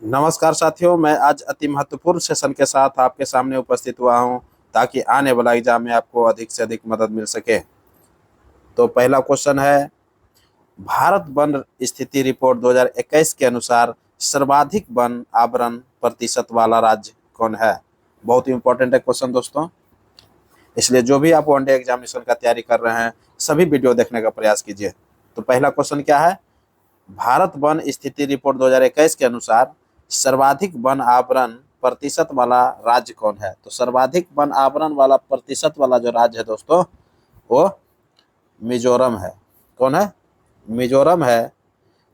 नमस्कार साथियों, मैं आज अति महत्वपूर्ण सेशन के साथ आपके सामने उपस्थित हुआ हूं ताकि आने वाला एग्जाम में आपको अधिक से अधिक मदद मिल सके। तो पहला क्वेश्चन है, भारत वन स्थिति रिपोर्ट 2021 के अनुसार सर्वाधिक वन आवरण प्रतिशत वाला राज्य कौन है। बहुत ही इंपॉर्टेंट है क्वेश्चन दोस्तों, इसलिए जो भी आप वनडे एग्जामिनेशन का तैयारी कर रहे हैं सभी वीडियो देखने का प्रयास कीजिए। तो पहला क्वेश्चन क्या है, भारत वन स्थिति रिपोर्ट 2021 के अनुसार सर्वाधिक वन आवरण प्रतिशत वाला राज्य कौन है। तो सर्वाधिक वन आवरण वाला प्रतिशत वाला जो राज्य है दोस्तों वो मिजोरम है। कौन है? मिजोरम है।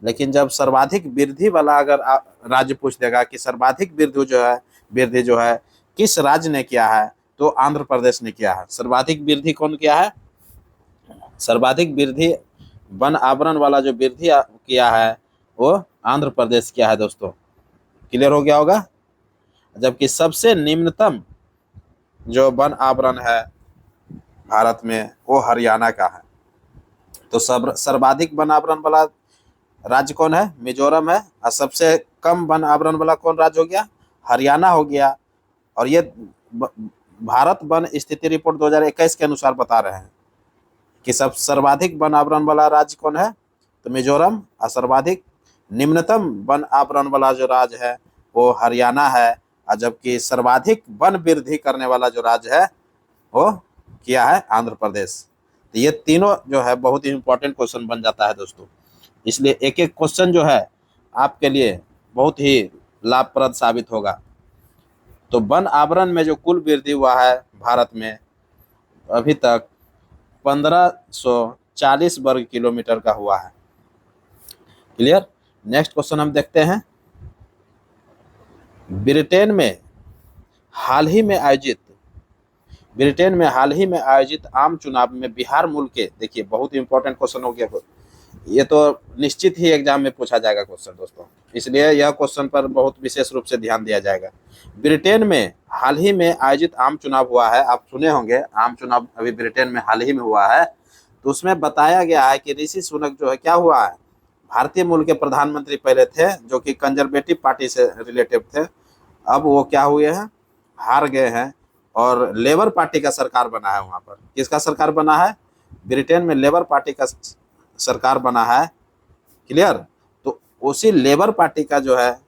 लेकिन जब सर्वाधिक वृद्धि वाला अगर राज्य पूछ देगा कि सर्वाधिक वृद्धि जो है किस राज्य ने किया है, तो आंध्र प्रदेश ने किया है। सर्वाधिक वृद्धि कौन किया है? सर्वाधिक वृद्धि वन आवरण वाला जो वृद्धि किया है वो आंध्र प्रदेश किया है दोस्तों। क्लियर हो गया होगा। जबकि सबसे निम्नतम जो वन आवरण है भारत में वो हरियाणा का है। तो सर्वाधिक वन आवरण वाला राज्य कौन है? मिजोरम है। और सबसे कम वन आवरण वाला कौन राज्य हो गया? हरियाणा हो गया। और ये भारत वन स्थिति रिपोर्ट 2021 के अनुसार बता रहे हैं कि सब सर्वाधिक वन आवरण वाला राज्य कौन है, तो मिजोरम। और सर्वाधिक निम्नतम वन आवरण वाला जो राज्य है वो हरियाणा है। और जबकि सर्वाधिक वन वृद्धि करने वाला जो राज्य है वो क्या है? आंध्र प्रदेश। तो ये तीनों जो है बहुत ही इंपॉर्टेंट क्वेश्चन बन जाता है दोस्तों, इसलिए एक एक क्वेश्चन जो है आपके लिए बहुत ही लाभप्रद साबित होगा। तो वन आवरण में जो कुल वृद्धि हुआ है भारत में अभी तक 1540 वर्ग किलोमीटर का हुआ है। क्लियर। नेक्स्ट क्वेश्चन हम देखते हैं, ब्रिटेन में हाल ही में आयोजित आम चुनाव में बिहार मूल के, देखिए बहुत इंपॉर्टेंट क्वेश्चन हो गया, ये तो निश्चित ही एग्जाम में पूछा जाएगा क्वेश्चन दोस्तों, इसलिए यह क्वेश्चन पर बहुत विशेष रूप से ध्यान दिया जाएगा। ब्रिटेन में हाल ही में आयोजित आम चुनाव हुआ है, आप सुने होंगे आम चुनाव अभी ब्रिटेन में हाल ही में हुआ है। तो उसमें बताया गया है कि ऋषि सुनक जो है क्या हुआ है, भारतीय मूल के प्रधानमंत्री पहले थे जो कि कंजर्वेटिव पार्टी से रिलेटिव थे। अब वो क्या हुए हैं, हार गए हैं और लेबर पार्टी का सरकार बना है। वहां पर किसका सरकार बना है? ब्रिटेन में लेबर पार्टी का सरकार बना है। क्लियर। तो उसी लेबर पार्टी का जो है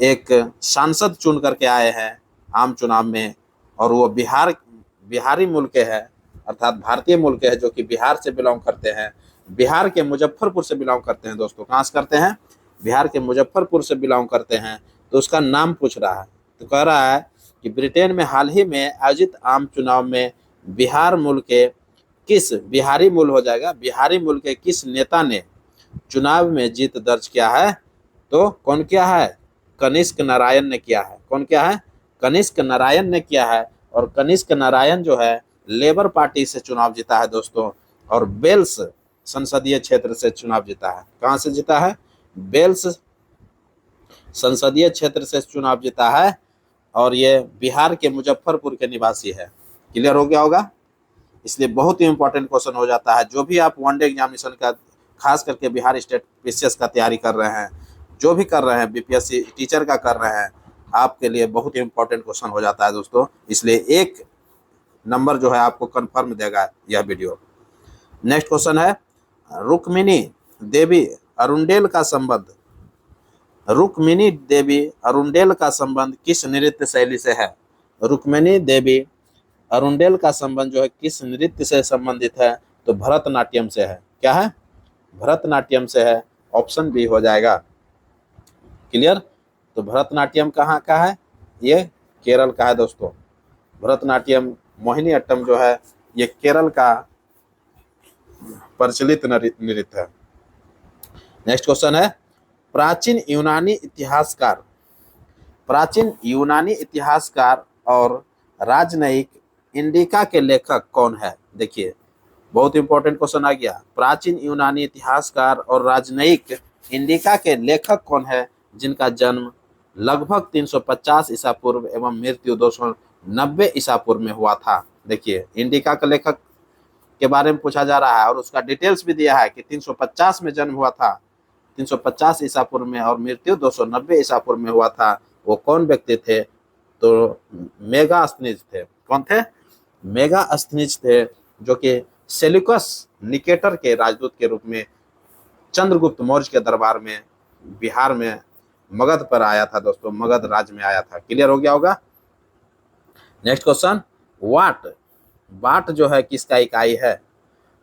एक सांसद चुन करके आए हैं आम चुनाव में, और वो बिहारी मूल के है, अर्थात भारतीय मूल के है, जो कि बिहार से बिलोंग करते हैं। बिहार के मुजफ्फरपुर से बिलोंग करते हैं दोस्तों। कहाँ से करते हैं? बिहार के मुजफ्फरपुर से बिलोंग करते हैं। तो उसका नाम पूछ रहा है, तो कह रहा है कि ब्रिटेन में हाल ही में आयोजित आम चुनाव में बिहार मूल के किस, बिहारी मूल हो जाएगा, बिहारी मूल के किस नेता ने चुनाव में जीत दर्ज किया है? तो कौन किया है? कनिष्क नारायण ने किया है। कौन किया है? कनिष्क नारायण ने किया है। और कनिष्क नारायण जो है लेबर पार्टी से चुनाव जीता है दोस्तों, और बेल्स संसदीय क्षेत्र से चुनाव जीता है। कहां से जीता है? बेल्स संसदीय क्षेत्र से चुनाव जीता है, और ये बिहार के मुजफ्फरपुर के निवासी है। क्लियर हो गया होगा। इसलिए बहुत ही इंपॉर्टेंट क्वेश्चन हो जाता है। जो भी आप वनडे एग्जामिनेशन का, खास करके बिहार स्टेट पीसीएस का तैयारी कर रहे हैं, जो भी कर रहे हैं, बीपीएससी टीचर का कर रहे हैं, आपके लिए बहुत ही इंपॉर्टेंट क्वेश्चन हो जाता है दोस्तों। इसलिए 1 नंबर जो है आपको कंफर्म देगा यह वीडियो। नेक्स्ट क्वेश्चन है, रुक्मिणी देवी अरुंडेल का संबंध किस नृत्य शैली से है? रुक्मिणी देवी अरुंडेल का संबंध जो है किस नृत्य से संबंधित है? तो भरतनाट्यम से है। क्या है? भरतनाट्यम से है। ऑप्शन बी हो जाएगा। क्लियर। तो भरतनाट्यम कहाँ का है? ये केरल का है दोस्तों। भरतनाट्यम मोहिनी अट्टम जो है ये केरल का प्रचलित नृत्य है। नेक्स्ट क्वेश्चन है, प्राचीन यूनानी इतिहासकार और राजनयिक इंडिका के लेखक कौन है? देखिए बहुत इंपॉर्टेंट क्वेश्चन आ गया। प्राचीन यूनानी इतिहासकार और राजनयिक इंडिका के लेखक कौन है, जिनका जन्म लगभग 350 ईसा पूर्व एवं मृत्यु 290 ईसा पूर्व में हुआ था? देखिए इंडिका के लेखक के बारे में पूछा जा रहा है और उसका डिटेल्स भी दिया है कि 350 में जन्म हुआ था, 350 ईसा पूर्व में और मृत्यु 290 ईसा पूर्व में हुआ था, वो कौन व्यक्ति थे? तो मेगास्थनीज थे। कौन थे? मेगास्थनीज थे, जो कि सेल्यूकस निकेटर के राजदूत के रूप में चंद्रगुप्त मौर्य के दरबार में बिहार में मगध पर आया था दोस्तों, मगध राज्य में आया था। क्लियर हो गया होगा। नेक्स्ट क्वेश्चन, वाट। वाट जो है किसका इकाई है?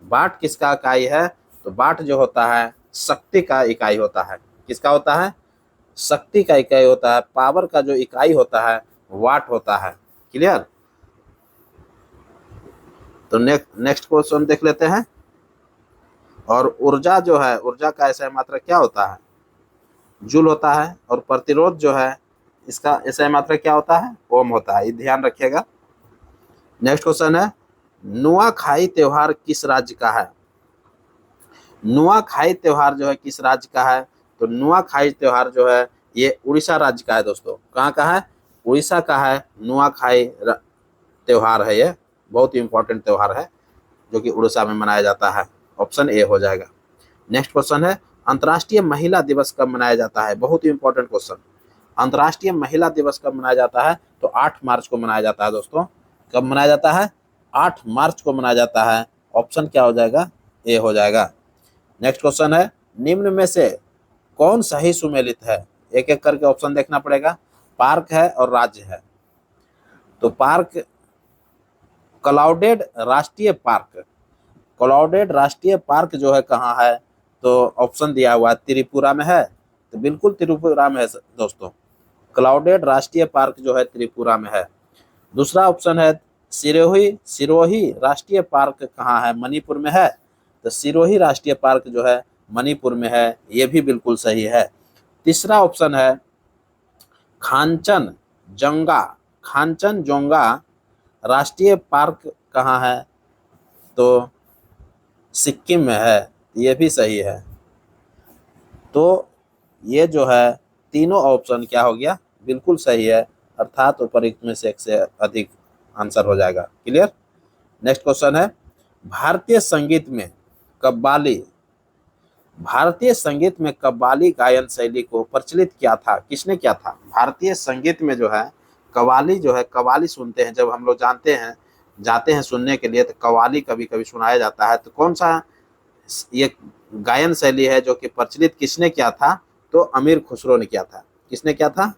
वाट किसका इकाई है? तो वाट जो होता है शक्ति का इकाई होता है। किसका होता है? शक्ति का इकाई होता है। पावर का जो इकाई होता है वाट होता है। क्लियर। तो नेक्स्ट क्वेश्चन देख लेते हैं। और ऊर्जा जो है, ऊर्जा का ऐसा मात्रा क्या होता है? जूल होता है। और प्रतिरोध जो है इसका ऐसा मात्रा क्या होता है? ओम होता है। ये ध्यान रखिएगा। नेक्स्ट क्वेश्चन है, नुआखाई त्योहार किस राज्य का है? नुआखाई त्योहार जो है किस राज्य का है? तो नुआखाई त्योहार जो है ये उड़ीसा राज्य का है दोस्तों। कहाँ का है? उड़ीसा का है। नुआखाई त्योहार है, ये बहुत ही इंपॉर्टेंट त्योहार है जो कि उड़ीसा में मनाया जाता है। ऑप्शन ए हो जाएगा। नेक्स्ट क्वेश्चन है, अंतर्राष्ट्रीय महिला दिवस कब मनाया जाता है? बहुत ही इंपॉर्टेंट क्वेश्चन। अंतर्राष्ट्रीय महिला दिवस कब मनाया जाता है? तो 8 मार्च को मनाया जाता है दोस्तों। कब मनाया जाता है? 8 मार्च को मनाया जाता है। ऑप्शन क्या हो जाएगा? ए हो जाएगा। नेक्स्ट क्वेश्चन है, निम्न में से कौन सही सुमेलित है? एक एक करके ऑप्शन देखना पड़ेगा। पार्क है और राज्य है। तो पार्क, क्लाउडेड राष्ट्रीय पार्क, क्लाउडेड राष्ट्रीय पार्क जो है कहाँ है? तो ऑप्शन दिया हुआ है त्रिपुरा में है। तो बिल्कुल त्रिपुरा में है दोस्तों। क्लाउडेड राष्ट्रीय पार्क जो है त्रिपुरा में है। दूसरा ऑप्शन है सिरोही राष्ट्रीय पार्क कहाँ है? मणिपुर में है। तो सिरोही राष्ट्रीय पार्क जो है मणिपुर में है, ये भी बिल्कुल सही है। तीसरा ऑप्शन है खांचनजोंगा राष्ट्रीय पार्क कहाँ है? तो सिक्किम में है, ये भी सही है। तो ये जो है तीनों ऑप्शन क्या हो गया? बिल्कुल सही है, अर्थात उपर्युक्त में से एक से अधिक आंसर हो जाएगा। क्लियर। नेक्स्ट क्वेश्चन है, भारतीय संगीत में कव्वाली गायन शैली को प्रचलित किया था? किसने किया था? भारतीय संगीत में जो है कव्वाली सुनते हैं जब हम लोग जाते हैं सुनने के लिए, तो कव्वाली कभी कभी सुनाया जाता है। तो कौन सा ये गायन शैली है जो कि प्रचलित किसने किया था? तो अमीर खुसरो ने किया था। किसने किया था?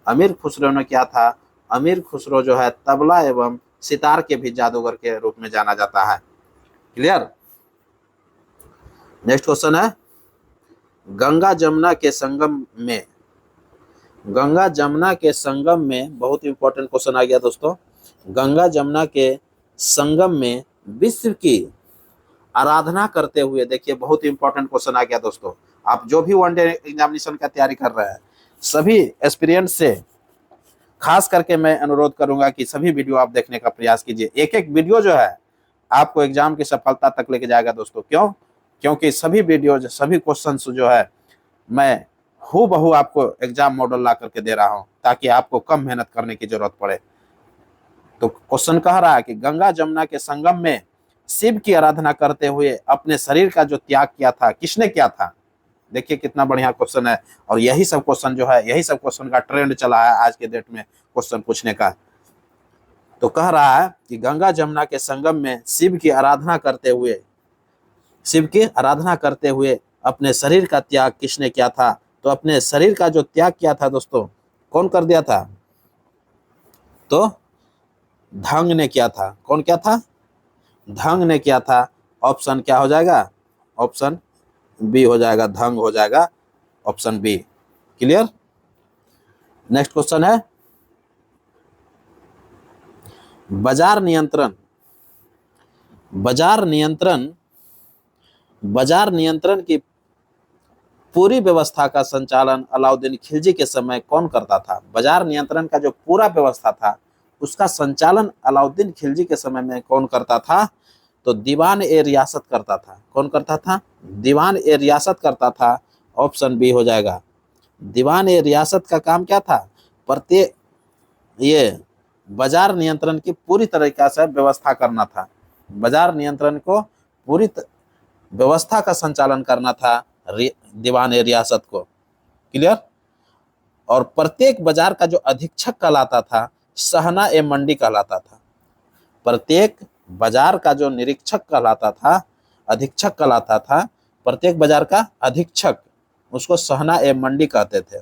अमीर खुसरो ने किया था। अमीर खुसरो जो है तबला एवं सितार के भी जादूगर के रूप में जाना जाता है। क्लियर। नेक्स्ट क्वेश्चन है, गंगा जमुना के संगम में बहुत इंपॉर्टेंट क्वेश्चन आ गया दोस्तों। गंगा जमुना के संगम में विश्व की आराधना करते हुए, देखिए बहुत इंपॉर्टेंट क्वेश्चन आ गया दोस्तों। आप जो भी वनडे एग्जामिनेशन का तैयारी कर रहे हैं, सभी एक्सपीरियंस से खास करके मैं अनुरोध करूंगा कि सभी वीडियो आप देखने का प्रयास कीजिए। एक एक वीडियो जो है आपको एग्जाम की सफलता तक लेके जाएगा दोस्तों। क्यों? क्योंकि सभी वीडियो, सभी क्वेश्चन जो है मैं हूबहू आपको एग्जाम मॉडल ला करके दे रहा हूं, ताकि आपको कम मेहनत करने की जरूरत पड़े। तो क्वेश्चन कह रहा है कि गंगा जमुना के संगम में शिव की आराधना करते हुए अपने शरीर का जो त्याग किया था, किसने किया था? देखिए कितना बढ़िया क्वेश्चन है। और यही सब क्वेश्चन का ट्रेंड चला है आज के डेट में क्वेश्चन पूछने का। तो कह रहा है कि गंगा जमुना के संगम में शिव की आराधना करते हुए अपने शरीर का त्याग किसने किया था? तो अपने शरीर का जो त्याग किया था दोस्तों, कौन कर दिया था? तो धंग ने किया था। कौन किया था? धंग ने किया था। ऑप्शन क्या हो जाएगा? ऑप्शन बी हो जाएगा, धंग हो जाएगा, option B. Clear. Next question है, बाजार नियंत्रण की पूरी व्यवस्था का संचालन अलाउद्दीन खिलजी के समय कौन करता था? बाजार नियंत्रण का जो पूरा व्यवस्था था उसका संचालन अलाउद्दीन खिलजी के समय में कौन करता था? तो दीवान ए रियासत करता था। कौन करता था? दीवान ए रियासत करता था। ऑप्शन बी हो जाएगा। दीवान ए रियासत का काम क्या था? प्रत्येक ये बाजार नियंत्रण की पूरी तरीका से व्यवस्था करना था। बाजार नियंत्रण को पूरी व्यवस्था का संचालन करना था दीवान ए रियासत को। क्लियर। और प्रत्येक बाजार का जो अधीक्षक कहलाता था सहना ए मंडी कहलाता था। प्रत्येक बाजार का जो निरीक्षक कहलाता था, अधीक्षक कहलाता था, प्रत्येक बाजार का अधीक्षक उसको सहना ए मंडी कहते थे।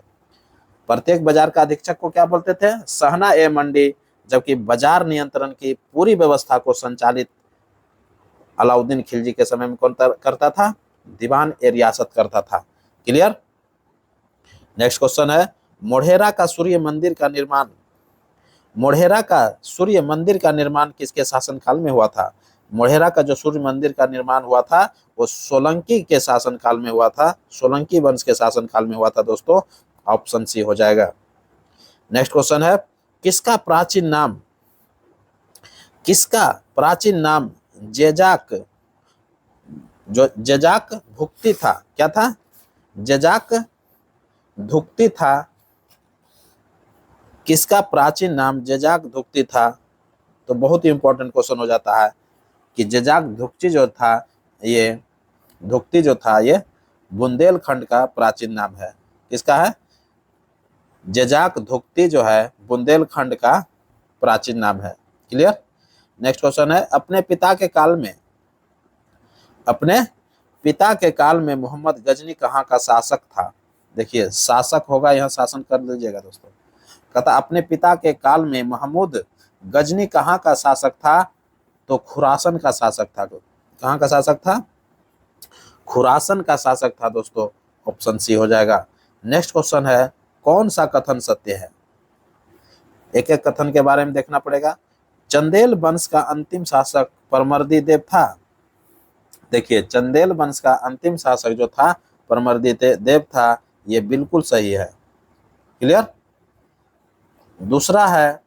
प्रत्येक बाजार का अधीक्षक को क्या बोलते थे? सहना ए मंडी। जबकि बाजार नियंत्रण की पूरी व्यवस्था को संचालित अलाउद्दीन खिलजी के समय में कौन करता था? दीवान ए रियासत करता था। क्लियर। नेक्स्ट क्वेश्चन है, मोढेरा का सूर्य मंदिर का निर्माण, मोढेरा का सूर्य मंदिर का निर्माण किसके शासनकाल में हुआ था? मोढेरा का जो सूर्य मंदिर का निर्माण हुआ था वो सोलंकी के शासनकाल में हुआ था, सोलंकी वंश के शासनकाल में हुआ था दोस्तों। ऑप्शन सी हो जाएगा। नेक्स्ट क्वेश्चन है, किसका प्राचीन नाम, किसका प्राचीन नाम जेजाक, जो जेजाक भुक्ति था, क्या था? जेजाक धुक्ति था। किसका प्राचीन नाम जेजाक धुक्ति था? तो बहुत ही इंपॉर्टेंट क्वेश्चन हो जाता है कि जेजाक धुक्ति जो था, ये धुक्ति जो था ये बुंदेलखंड का प्राचीन नाम है। किसका है? जेजाक धुक्ति जो है बुंदेलखंड का प्राचीन नाम है। क्लियर। नेक्स्ट क्वेश्चन है, अपने पिता के काल में, अपने पिता के काल में मोहम्मद गजनी कहाँ का शासक था? देखिए शासक होगा, यहाँ शासन कर लीजिएगा दोस्तों। कहता अपने पिता के काल में महमूद गजनी कहाँ का शासक था? तो खुरासन का शासक था। कहाँ का शासक था? खुरासन का शासक था दोस्तों। ऑप्शन सी हो जाएगा। नेक्स्ट क्वेश्चन है, कौन सा कथन सत्य है? एक एक कथन के बारे में देखना पड़ेगा। चंदेल वंश का अंतिम शासक परमर्दी देव था। देखिए चंदेल वंश का अंतिम शासक जो था परमर्दी देव था, ये बिल्कुल सही है। क्लियर। दूसरा है,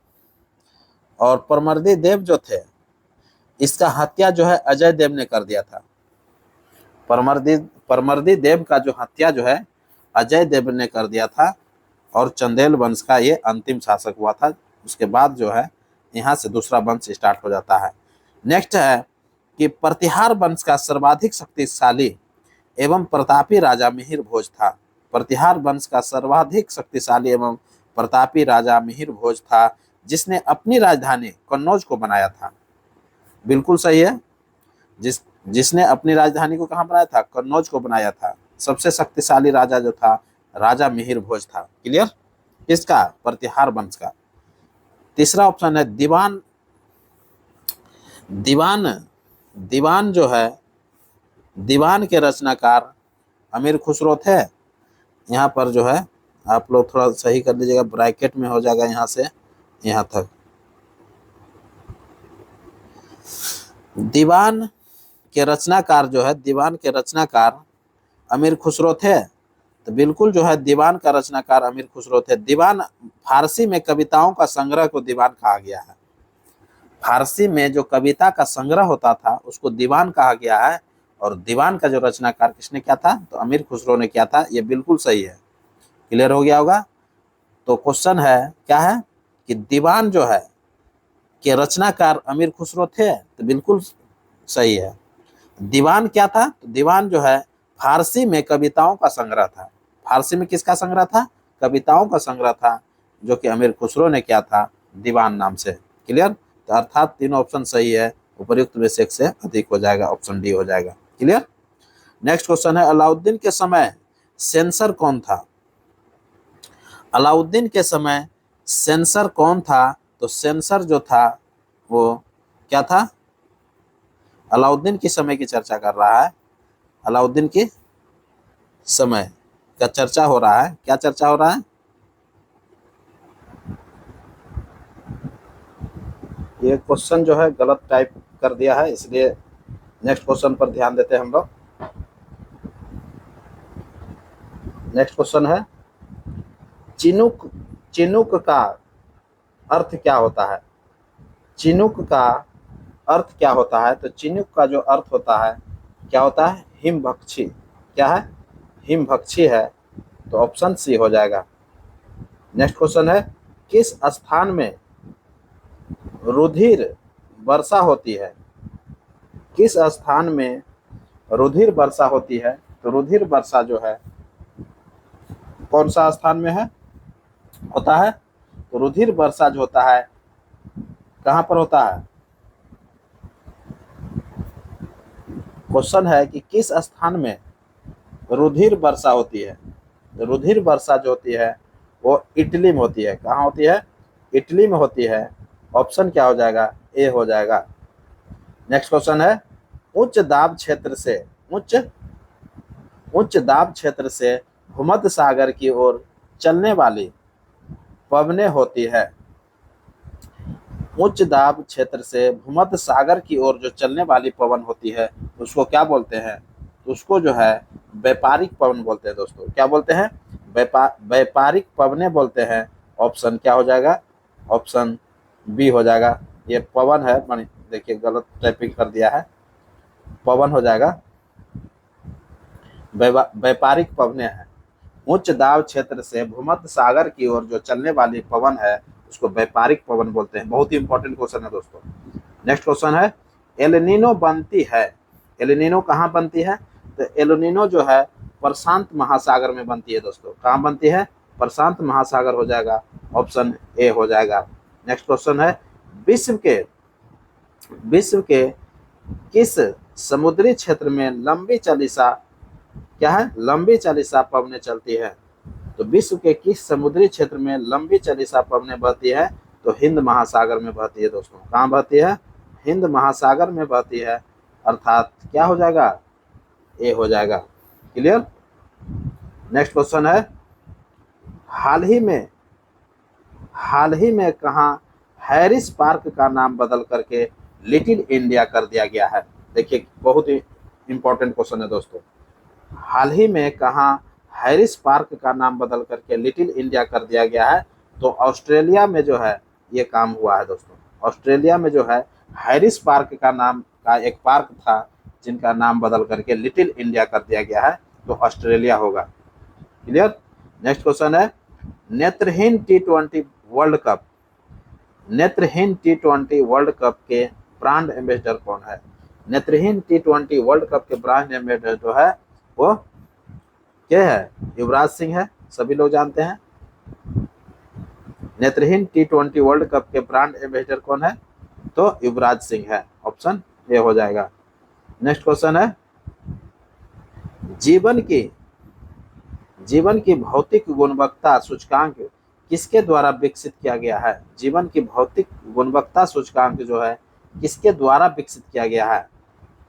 और परमर्दी देव जो थे इसका हत्या जो है अजय देव ने कर दिया था। परमर्दी देव का जो हत्या जो है अजय देव ने कर दिया था, और चंदेल वंश का ये अंतिम शासक हुआ था। उसके बाद जो है यहाँ से दूसरा वंश स्टार्ट हो जाता है। नेक्स्ट है कि प्रतिहार वंश का सर्वाधिक शक्तिशाली एवं प्रतापी राजा मिहिर भोज था। प्रतिहार वंश का सर्वाधिक शक्तिशाली एवं प्रतापी राजा मिहिर भोज था, जिसने अपनी राजधानी कन्नौज को बनाया था। बिल्कुल सही है। जिसने अपनी राजधानी को कहाँ बनाया था? कन्नौज को बनाया था। सबसे शक्तिशाली राजा जो था राजा मिहिर भोज था। क्लियर। किसका? प्रतिहार वंश का। तीसरा ऑप्शन है दीवान। दीवान जो है, दीवान के रचनाकार अमीर खुसरो थे। यहाँ पर जो है आप लोग थोड़ा सही कर लीजिएगा, ब्रैकेट में हो जाएगा यहाँ से यहाँ तक। दीवान के रचनाकार जो है, दीवान के रचनाकार अमीर खुसरो थे। तो बिल्कुल जो है दीवान का रचनाकार अमीर खुसरो थे। दीवान फारसी में कविताओं का संग्रह को दीवान कहा गया है। फारसी में जो कविता का संग्रह होता था उसको दीवान कहा गया है। और दीवान का जो रचनाकार किसने किया था? तो अमीर खुसरो ने किया था। ये बिल्कुल सही है। क्लियर हो गया होगा। तो क्वेश्चन है क्या है कि दीवान जो है के रचनाकार अमीर खुसरो थे। तो बिल्कुल सही है। दीवान क्या था? तो दीवान जो है फारसी में कविताओं का संग्रह था। फारसी में किसका संग्रह था? कविताओं का संग्रह था, जो कि अमीर खुसरो ने किया था दीवान नाम से। क्लियर। तो अर्थात तीनों ऑप्शन सही है, उपर्युक्त में से एक से अधिक हो जाएगा, ऑप्शन डी हो जाएगा। क्लियर। नेक्स्ट क्वेश्चन है, अलाउद्दीन के समय सेंसर कौन था? अलाउद्दीन के समय सेंसर कौन था? तो सेंसर जो था वो क्या था? अलाउद्दीन के समय की चर्चा कर रहा है। अलाउद्दीन के समय का चर्चा हो रहा है। क्या चर्चा हो रहा है? ये क्वेश्चन जो है गलत टाइप कर दिया है, इसलिए नेक्स्ट क्वेश्चन पर ध्यान देते हैं हम लोग। नेक्स्ट क्वेश्चन है, चिनुक, चिनुक का अर्थ क्या होता है? चिनुक का अर्थ क्या होता है? तो चिनुक का जो अर्थ होता है क्या होता है? हिमभक्षी। क्या है? हिमभक्षी है। तो ऑप्शन सी हो जाएगा। नेक्स्ट क्वेश्चन है, किस स्थान में रुधिर वर्षा होती है? किस स्थान में रुधिर वर्षा होती है? तो रुधिर वर्षा जो है कौन सा स्थान में है होता है? तो रुधिर वर्षा जो होता है कहाँ पर होता है? क्वेश्चन है कि किस स्थान में रुधिर वर्षा होती है? तो रुधिर वर्षा जो होती है वो इटली में होती है। कहाँ होती है? इटली में होती है। ऑप्शन क्या हो जाएगा? ए हो जाएगा। नेक्स्ट क्वेश्चन है उच्च दाब क्षेत्र से भूमध्य सागर की ओर चलने वाली पवनें होती है। उच्च दाब क्षेत्र से भूमध्य सागर की ओर जो चलने वाली पवन होती है उसको क्या बोलते हैं? तो उसको जो है व्यापारिक पवन बोलते हैं दोस्तों। क्या बोलते हैं? व्यापारिक पवनें बोलते हैं। ऑप्शन क्या हो जाएगा? ऑप्शन बी हो जाएगा। ये पवन है, देखिए गलत टाइपिंग कर दिया है, पवन हो जाएगा। व्यापारिक पवनें हैं। उच्च दाब क्षेत्र से भूमध्य सागर की ओर जो चलने वाली पवन है उसको व्यापारिक पवन बोलते हैं। बहुत ही इंपॉर्टेंट क्वेश्चन है दोस्तों। नेक्स्ट क्वेश्चन है एल-नीनो बनती है। एल-नीनो कहाँ बनती है? तो एल-नीनो जो है प्रशांत महासागर में बनती है दोस्तों। कहाँ बनती है? प्रशांत महासागर हो जाएगा। ऑप्शन ए हो जाएगा। नेक्स्ट क्वेश्चन है विश्व के किस समुद्री क्षेत्र में लंबी चालीसा क्या है? लंबी चालीसा पवनें चलती है। तो विश्व के किस समुद्री क्षेत्र में लंबी चालीसा पवनें बहती है? तो हिंद महासागर में बहती है दोस्तों। कहाँ बहती है? हिंद महासागर में बहती है। अर्थात क्या हो जाएगा? ए हो जाएगा। क्लियर। नेक्स्ट क्वेश्चन है हाल ही में कहाँ हैरिस पार्क का नाम बदल करके लिटिल इंडिया कर दिया गया है? देखिए बहुत ही इंपॉर्टेंट क्वेश्चन है दोस्तों। हाल ही में कहाँ हैरिस पार्क का नाम बदल करके लिटिल इंडिया कर दिया गया है? तो ऑस्ट्रेलिया में जो है ये काम हुआ है दोस्तों। ऑस्ट्रेलिया में जो है हैरिस पार्क का नाम का एक पार्क था जिनका नाम बदल करके लिटिल इंडिया कर दिया गया है। तो ऑस्ट्रेलिया होगा। क्लियर। नेक्स्ट क्वेश्चन है नेत्रहीन टी20 वर्ल्ड कप के ब्रांड एम्बेसडर कौन है? नेत्रहीन टी20 वर्ल्ड कप के ब्रांड एम्बेसडर जो है वो क्या है? युवराज सिंह है। सभी लोग जानते हैं। नेत्रहीन टी20 वर्ल्ड कप के ब्रांड एम्बेसडर कौन है? तो युवराज सिंह है। ऑप्शन ए हो जाएगा। नेक्स्ट क्वेश्चन है जीवन की भौतिक गुणवत्ता सूचकांक किसके द्वारा विकसित किया गया है? जीवन की भौतिक गुणवत्ता सूचकांक जो है किसके द्वारा विकसित किया गया है?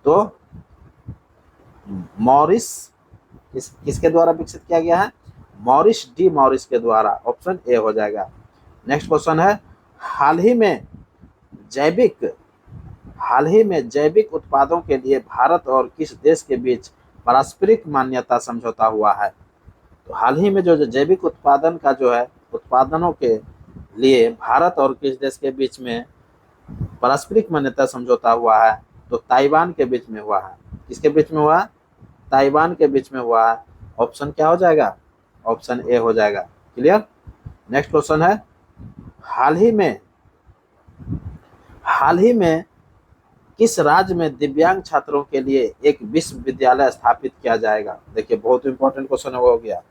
तो मॉरिस किसके द्वारा विकसित किया गया है? मॉरिस के द्वारा। ऑप्शन ए हो जाएगा। नेक्स्ट क्वेश्चन है हाल ही में जैविक उत्पादों के लिए भारत और किस देश के बीच पारस्परिक मान्यता समझौता हुआ है? तो हाल ही में जो जैविक उत्पादन का जो है उत्पादनों के लिए भारत और किस देश के बीच में पारस्परिक मान्यता समझौता हुआ है? तो ताइवान के बीच में हुआ है। किसके बीच में हुआ? ताइवान के बीच में हुआ है। ऑप्शन क्या हो जाएगा? ऑप्शन ए हो जाएगा। क्लियर। नेक्स्ट क्वेश्चन है हाल ही में किस राज्य में दिव्यांग छात्रों के लिए एक विश्वविद्यालय स्थापित किया जाएगा? देखिए बहुत इंपॉर्टेंट क्वेश्चन हो गया।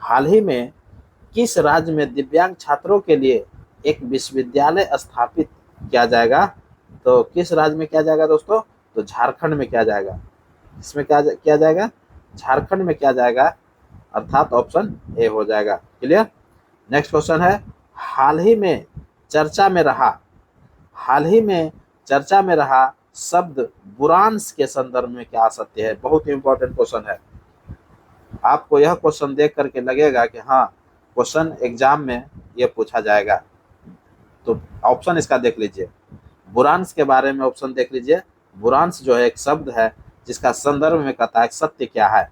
हाल ही में किस राज्य में दिव्यांग छात्रों के लिए एक विश्वविद्यालय स्थापित किया जाएगा? तो किस राज्य में किया जाएगा दोस्तों? तो झारखंड में किया जाएगा। इसमें क्या किया जाएगा? झारखंड में किया जाएगा। अर्थात ऑप्शन ए हो जाएगा। क्लियर। नेक्स्ट क्वेश्चन है हाल ही में चर्चा में रहा शब्द बुरांश के संदर्भ में क्या सत्य है? बहुत इंपॉर्टेंट क्वेश्चन है। आपको यह क्वेश्चन देख करके लगेगा कि हाँ क्वेश्चन एग्जाम में ये पूछा जाएगा। तो ऑप्शन इसका देख लीजिए। बुरांश के बारे में ऑप्शन देख लीजिए। बुरांश जो है एक शब्द है जिसका संदर्भ में कहता है सत्य क्या है?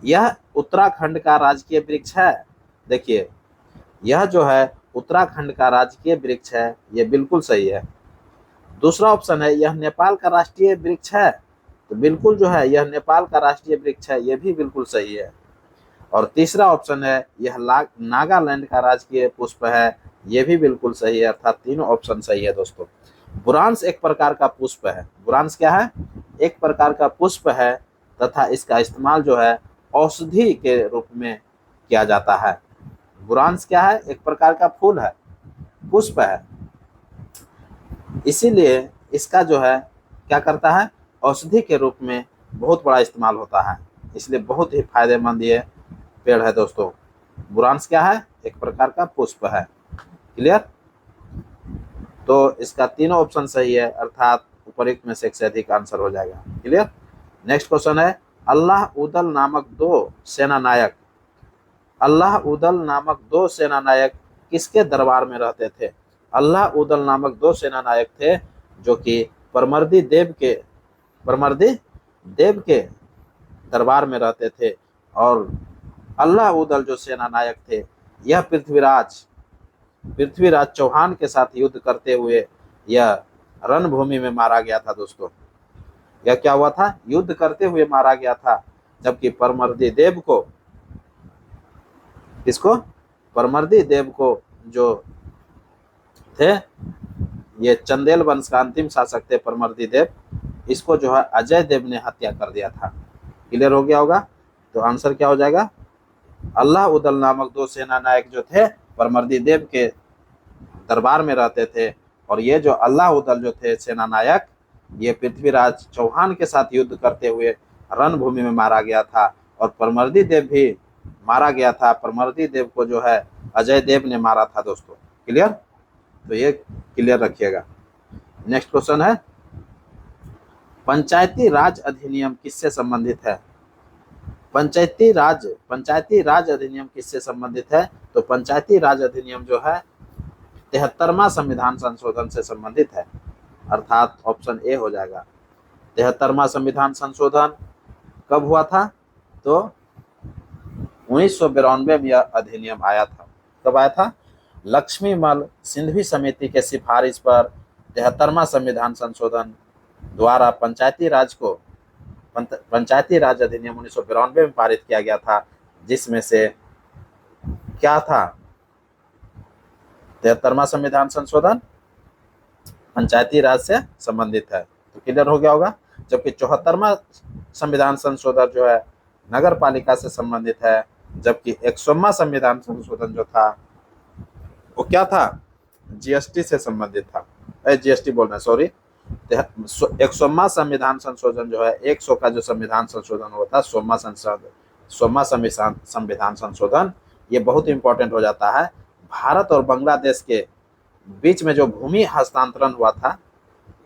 यह उत्तराखंड का राजकीय वृक्ष है। देखिए यह जो है उत्तराखंड का राजकीय वृक्ष है, ये बिल्कुल सही है। दूसरा ऑप्शन है यह नेपाल का राष्ट्रीय वृक्ष है। तो बिल्कुल जो है यह नेपाल का राष्ट्रीय वृक्ष है, ये भी बिल्कुल सही है। और तीसरा ऑप्शन है यह नागालैंड का राजकीय पुष्प है, ये भी बिल्कुल सही है। अर्थात तीनों ऑप्शन सही है दोस्तों। बुरांश एक प्रकार का पुष्प है। बुरांश क्या है? एक प्रकार का पुष्प है तथा इसका इस्तेमाल जो है औषधि के रूप में किया जाता है। बुरांश क्या है? एक प्रकार का फूल है, पुष्प है, इसीलिए इसका जो है क्या करता है, औषधि के रूप में बहुत बड़ा इस्तेमाल होता है, इसलिए बहुत ही फायदेमंद ये पेड़ है दोस्तों। बुरांश क्या है? एक प्रकार का पुष्प है। क्लियर? तो इसका तीनों ऑप्शन सही है, अर्थात उपयुक्त में से एक से अधिक आंसर हो जाएगा। क्लियर? नेक्स्ट क्वेश्चन है, अल्लाह उदल नामक दो सेनानायक, अल्लाह उदल नामक दो सेनानायक किसके दरबार में रहते थे? अल्लाह उदल नामक दो सेनानायक थे जो कि परमर्दी देव के दरबार में रहते थे। और अल्लाह उदल जो सेनानायक थे, यह पृथ्वीराज चौहान के साथ युद्ध करते हुए यह रणभूमि में मारा गया था दोस्तों। यह क्या हुआ था? युद्ध करते हुए मारा गया था, जबकि परमर्दी देव को, किसको? परमर्दी देव को जो थे, ये चंदेल वंश का अंतिम शासक थे परमर्दी देव, इसको जो है अजय देव ने हत्या कर दिया था। क्लियर हो गया होगा? तो आंसर क्या हो जाएगा? अल्लाह उदल नामक दो सेना नायक जो थे परमर्दी देव के दरबार में रहते थे, और ये जो अल्लाह उदल जो थे सेना नायक, ये पृथ्वीराज चौहान के साथ युद्ध करते हुए रणभूमि में मारा गया था, और परमर्दी देव भी मारा गया था। परमर्दी देव को जो है अजय देव ने मारा था दोस्तों। क्लियर? तो ये क्लियर रखिएगा। नेक्स्ट क्वेश्चन है, पंचायती राज अधिनियम किससे संबंधित है? पंचायती राज अधिनियम किससे संबंधित है? तो पंचायती राज अधिनियम जो है 73वां संविधान संशोधन से संबंधित है, अर्थात ऑप्शन ए हो जाएगा। 73वां संविधान संशोधन कब हुआ था? तो 1992 में यह अधिनियम आया था। कब आया था? लक्ष्मीमल सिंघवी समिति के सिफारिश पर 73वां संविधान संशोधन द्वारा पंचायती राज अधिनियम 1992 में पारित किया गया था, जिसमें से क्या था? 73वां संविधान संशोधन पंचायती राज से संबंधित है, तो क्लियर हो गया होगा। जबकि 74वां संविधान संशोधन जो है नगर पालिका से संबंधित है, जबकि 100वां संविधान संशोधन जो था वो क्या था? जीएसटी से संबंधित था। जीएसटी बोल रहे हैं, सॉरी। 100वां संविधान संशोधन जो है, 100 का जो संविधान संशोधन होता है, 100वां संविधान संशोधन, ये बहुत इंपॉर्टेंट हो जाता है। भारत और बांग्लादेश के बीच में जो भूमि हस्तांतरण हुआ था,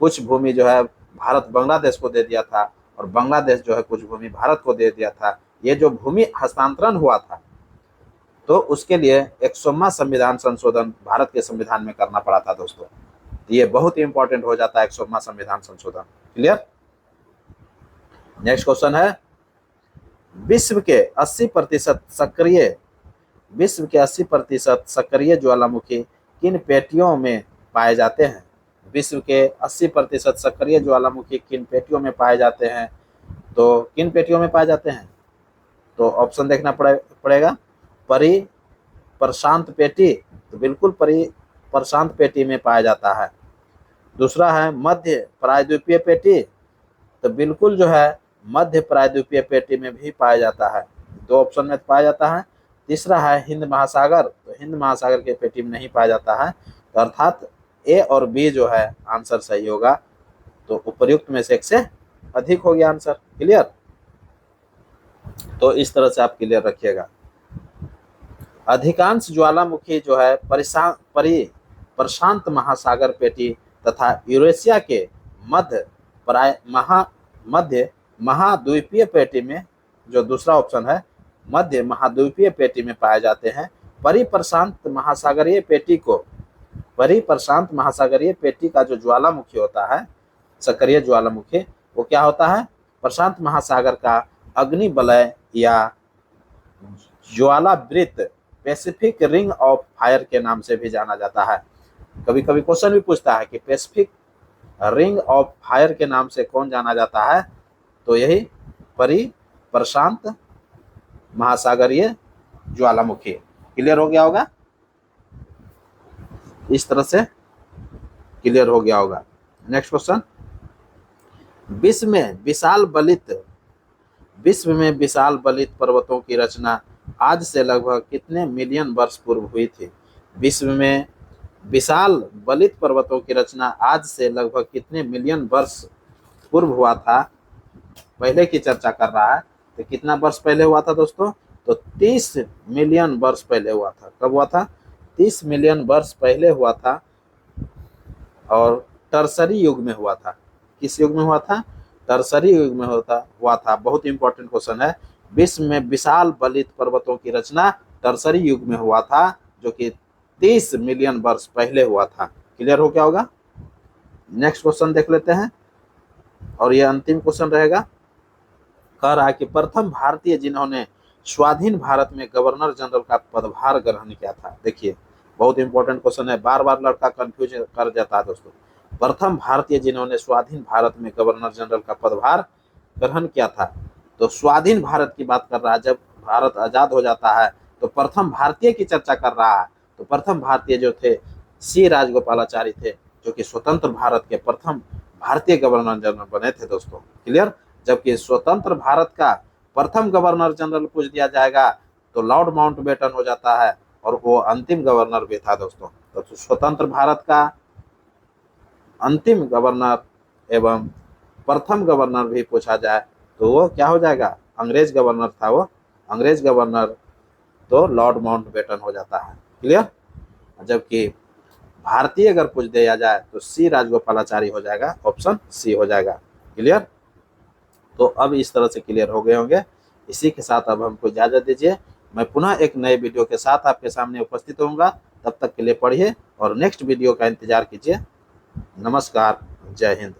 कुछ भूमि जो है भारत बांग्लादेश को दे दिया था, और बांग्लादेश जो है कुछ भूमि भारत को दे दिया था। ये जो भूमि हस्तांतरण हुआ था, तो उसके लिए 100वां संविधान संशोधन भारत के संविधान में करना पड़ा था दोस्तों। ये बहुत ही इंपॉर्टेंट हो जाता है 100वां संविधान संशोधन। क्लियर? नेक्स्ट क्वेश्चन है, विश्व के 80% सक्रिय ज्वालामुखी किन पेटियों में पाए जाते हैं? विश्व के 80% सक्रिय ज्वालामुखी किन पेटियों में पाए जाते हैं? तो किन पेटियों में पाए जाते हैं? तो ऑप्शन देखना पड़ेगा। प्रशांत पेटी, तो बिल्कुल प्रशांत पेटी में पाया जाता है। दूसरा है मध्य प्रायद्वीपीय पेटी, तो बिल्कुल जो है मध्य प्रायद्वीपीय पेटी में भी पाया जाता है, 2 ऑप्शन में पाया जाता है। तीसरा है हिंद महासागर, तो हिंद महासागर के पेटी में नहीं पाया जाता है, तो अर्थात ए और बी जो है आंसर सही होगा। तो उपर्युक्त में से एक से अधिक हो गया आंसर। क्लियर? तो इस तरह से आप क्लियर रखिएगा। अधिकांश ज्वालामुखी जो है प्रशांत महासागर पेटी तथा यूरेशिया के मध्य महाद्वीपीय पेटी में, जो दूसरा ऑप्शन है मध्य महाद्वीपीय पेटी में पाए जाते हैं। परिप्रशांत महासागरीय पेटी का जो ज्वालामुखी होता है, सक्रिय ज्वालामुखी, वो क्या होता है? प्रशांत महासागर का अग्निवलय या ज्वालावृत्त पैसिफिक रिंग ऑफ फायर के नाम से भी जाना जाता है। कभी कभी क्वेश्चन भी पूछता है कि पैसिफिक रिंग ऑफ फायर के नाम से कौन जाना जाता है? तो यही प्रशांत महासागरीय ज्वालामुखी। क्लियर हो गया होगा? इस तरह से क्लियर हो गया होगा। नेक्स्ट क्वेश्चन, विश्व में विश्व में विशाल बलित पर्वतों की रचना आज से लगभग कितने मिलियन वर्ष पूर्व हुई थी? विश्व में विशाल बलित पर्वतों की रचना आज से लगभग कितने मिलियन वर्ष पूर्व हुआ था? पहले की चर्चा कर रहा है, तो कितना वर्ष पहले हुआ था दोस्तों? तो 30 मिलियन वर्ष पहले हुआ था। कब हुआ था? 30 मिलियन वर्ष पहले हुआ था, और टर्सरी युग में हुआ था। किस युग में हुआ था? टर्सरी युग में हुआ था। बहुत इंपॉर्टेंट क्वेश्चन है। विश्व में विशाल बलित पर्वतों की रचना टर्सरी युग में हुआ था, जो कि 30 मिलियन वर्ष पहले हुआ था। क्लियर हो क्या होगा? नेक्स्ट क्वेश्चन देख लेते हैं, और यह अंतिम क्वेश्चन रहेगा। कह रहा है कि प्रथम भारतीय जिन्होंने स्वाधीन भारत में गवर्नर जनरल का पदभार ग्रहण किया था। देखिए, बहुत इंपॉर्टेंट क्वेश्चन है, बार बार लड़का कंफ्यूज कर जाता है दोस्तों। प्रथम भारतीय जिन्होंने स्वाधीन भारत में गवर्नर जनरल का पदभार ग्रहण किया था, तो स्वाधीन भारत की बात कर रहा है। जब भारत आजाद हो जाता है तो प्रथम भारतीय की चर्चा कर रहा है। तो प्रथम भारतीय जो थे, सी राजगोपालाचारी थे, जो कि स्वतंत्र भारत के प्रथम भारतीय गवर्नर जनरल बने थे दोस्तों। क्लियर? जबकि स्वतंत्र भारत का प्रथम गवर्नर जनरल पूछ दिया जाएगा तो लॉर्ड माउंटबेटन हो जाता है, और वो अंतिम गवर्नर भी था दोस्तों। तो स्वतंत्र भारत का अंतिम गवर्नर एवं प्रथम गवर्नर भी पूछा जाए तो वो क्या हो जाएगा? अंग्रेज गवर्नर था वो, अंग्रेज गवर्नर, तो लॉर्ड माउंटबेटन हो जाता है। क्लियर? जबकि भारतीय अगर पूछ दिया जाए तो सी राजगोपालाचारी हो जाएगा, ऑप्शन सी हो जाएगा। क्लियर? तो अब इस तरह से क्लियर हो गए होंगे। इसी के साथ अब हमको इजाजत दीजिए। मैं पुनः एक नए वीडियो के साथ आपके सामने उपस्थित होऊंगा। तब तक के लिए पढ़िए और नेक्स्ट वीडियो का इंतजार कीजिए। नमस्कार, जय हिंद।